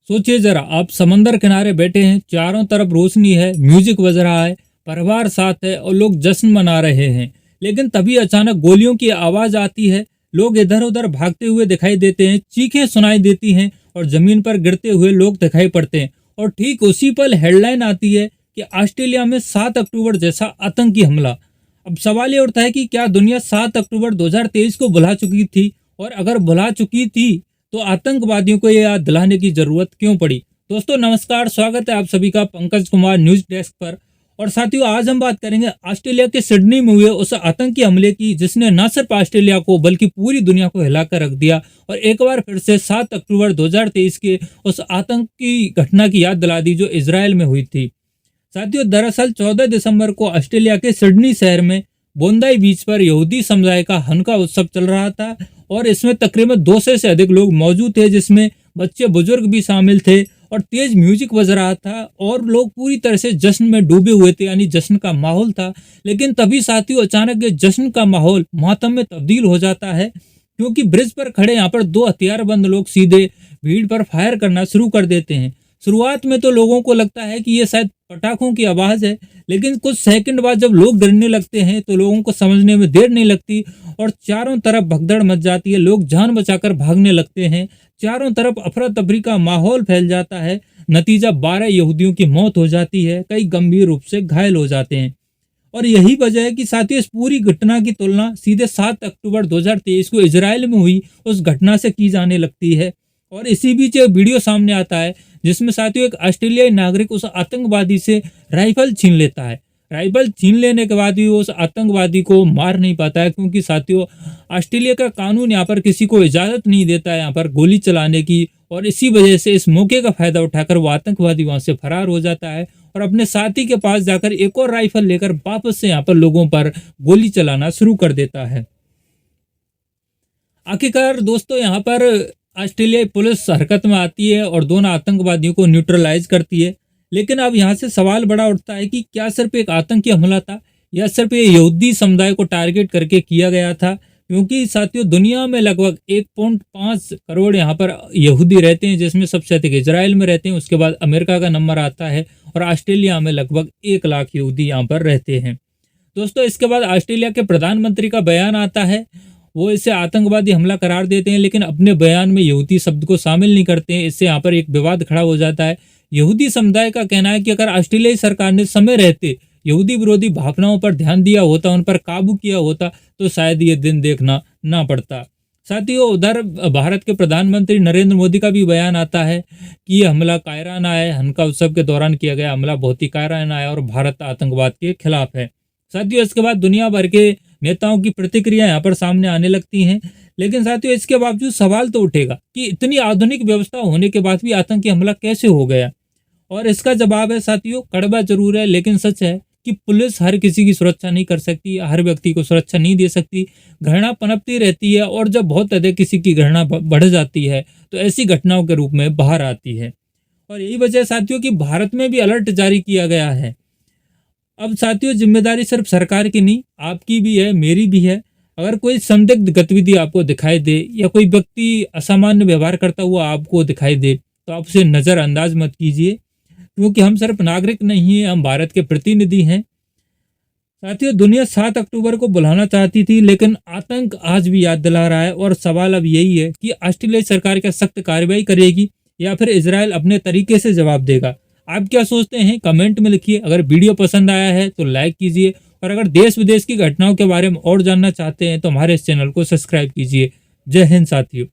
सोचिए जरा, आप समंदर किनारे बैठे हैं, चारों तरफ रोशनी है, म्यूजिक बज रहा है, परिवार साथ है और लोग जश्न मना रहे हैं। लेकिन तभी अचानक गोलियों की आवाज आती है। लोग इधर उधर भागते हुए दिखाई देते हैं, चीखें सुनाई देती हैं और जमीन पर गिरते हुए लोग दिखाई पड़ते हैं। और ठीक उसी पल हेडलाइन आती है कि ऑस्ट्रेलिया में 7 अक्टूबर जैसा आतंकी हमला। अब सवाल ये उठता है कि क्या दुनिया 7 अक्टूबर 2023 को भुला चुकी थी? और अगर भुला चुकी थी तो आतंकवादियों को ये याद दिलाने की जरूरत क्यों पड़ी? दोस्तों नमस्कार, स्वागत है आप सभी का पंकज कुमार न्यूज डेस्क पर। और साथियों, आज हम बात करेंगे ऑस्ट्रेलिया के सिडनी में हुए उस आतंकी हमले की जिसने न सिर्फ ऑस्ट्रेलिया को बल्कि पूरी दुनिया को हिलाकर रख दिया और एक बार फिर से 7 अक्टूबर 2023 के उस आतंकी घटना की याद दिला दी जो इजराइल में हुई थी। साथियों, दरअसल 14 दिसंबर को ऑस्ट्रेलिया के सिडनी शहर में बोंदाई बीच पर यहूदी समुदाय का हनका उत्सव चल रहा था और इसमें तकरीबन 200 से अधिक लोग मौजूद थे, जिसमें बच्चे बुजुर्ग भी शामिल थे और तेज म्यूजिक बज रहा था और लोग पूरी तरह से जश्न में डूबे हुए थे, यानी जश्न का माहौल था। लेकिन तभी साथियों अचानक ये जश्न का माहौल मातम में तब्दील हो जाता है, क्योंकि ब्रिज पर खड़े यहाँ पर 2 हथियारबंद लोग सीधे भीड़ पर फायर करना शुरू कर देते हैं। शुरुआत में तो लोगों को लगता है कि ये शायद पटाखों की आवाज है, लेकिन कुछ सेकंड बाद जब लोग गिरने लगते हैं तो लोगों को समझने में देर नहीं लगती और चारों तरफ भगदड़ मच जाती है। लोग जान बचाकर भागने लगते हैं, चारों तरफ अफरा तफरी का माहौल फैल जाता है। नतीजा 12 यहूदियों की मौत हो जाती है, कई गंभीर रूप से घायल हो जाते हैं। और यही वजह है कि साथियों इस पूरी घटना की तुलना सीधे 7 अक्टूबर 2023 को इजराइल में हुई उस घटना से की जाने लगती है। और इसी बीच एक वीडियो सामने आता है जिसमें साथियों एक ऑस्ट्रेलियाई नागरिक उस आतंकवादी से राइफल छीन लेता है। राइफल छीन लेने के बाद भी वो उस आतंकवादी को मार नहीं पाता है, क्योंकि साथियों ऑस्ट्रेलिया का कानून यहाँ पर किसी को इजाजत नहीं देता है यहाँ पर गोली चलाने की। और इसी वजह से इस मौके का फायदा उठाकर वो आतंकवादी वहां से फरार हो जाता है और अपने साथी के पास जाकर एक और राइफल लेकर वापस से यहाँ पर लोगों पर गोली चलाना शुरू कर देता है। आखिरकार दोस्तों यहाँ पर ऑस्ट्रेलियाई पुलिस हरकत में आती है और दोनों आतंकवादियों को न्यूट्रलाइज करती है। लेकिन अब यहाँ से सवाल बड़ा उठता है कि क्या सिर्फ एक आतंकी हमला था या सिर्फ ये यहूदी समुदाय को टारगेट करके किया गया था? क्योंकि साथियों दुनिया में लगभग 1.5 करोड़ यहाँ पर यहूदी रहते हैं, जिसमें सबसे अधिक इजराइल में रहते हैं, उसके बाद अमेरिका का नंबर आता है और ऑस्ट्रेलिया में लगभग 1 लाख यहूदी यहाँ पर रहते हैं। दोस्तों इसके बाद ऑस्ट्रेलिया के प्रधानमंत्री का बयान आता है, वो इसे आतंकवादी हमला करार देते हैं, लेकिन अपने बयान में यहूदी शब्द को शामिल नहीं करते हैं। इससे यहाँ पर एक विवाद खड़ा हो जाता है। यहूदी समुदाय का कहना है कि अगर ऑस्ट्रेलियाई सरकार ने समय रहते यहूदी विरोधी भावनाओं पर ध्यान दिया होता, उन पर काबू किया होता, तो शायद ये दिन देखना ना पड़ता। साथियों उधर भारत के प्रधानमंत्री नरेंद्र मोदी का भी बयान आता है कि ये हमला कायराना है, हनका उत्सव के दौरान किया गया हमला बहुत ही कायराना है और भारत आतंकवाद के खिलाफ है। साथियों इसके बाद दुनिया भर के नेताओं की प्रतिक्रिया यहाँ पर सामने आने लगती हैं। लेकिन साथियों इसके बावजूद सवाल तो उठेगा कि इतनी आधुनिक व्यवस्था होने के बाद भी आतंकी हमला कैसे हो गया? और इसका जवाब है साथियों, कड़वा जरूर है लेकिन सच है कि पुलिस हर किसी की सुरक्षा नहीं कर सकती, हर व्यक्ति को सुरक्षा नहीं दे सकती। घृणा पनपती रहती है और जब बहुत अधिक किसी की घृणा बढ़ जाती है तो ऐसी घटनाओं के रूप में बाहर आती है। और यही वजह साथियों कि भारत में भी अलर्ट जारी किया गया है। अब साथियों जिम्मेदारी सिर्फ सरकार की नहीं, आपकी भी है, मेरी भी है। अगर कोई संदिग्ध गतिविधि आपको दिखाई दे या कोई व्यक्ति असामान्य व्यवहार करता हुआ आपको दिखाई दे तो आप उसे नज़रअंदाज मत कीजिए, क्योंकि हम सिर्फ नागरिक नहीं हैं, हम भारत के प्रतिनिधि हैं। साथियों दुनिया 7 अक्टूबर को बुलाना चाहती थी, लेकिन आतंक आज भी याद दिला रहा है। और सवाल अब यही है कि ऑस्ट्रेलियाई सरकार क्या सख्त कार्रवाई करेगी या फिर इजराइल अपने तरीके से जवाब देगा? आप क्या सोचते हैं कमेंट में लिखिए। अगर वीडियो पसंद आया है तो लाइक कीजिए और अगर देश विदेश की घटनाओं के बारे में और जानना चाहते हैं तो हमारे इस चैनल को सब्सक्राइब कीजिए। जय हिंद साथियों।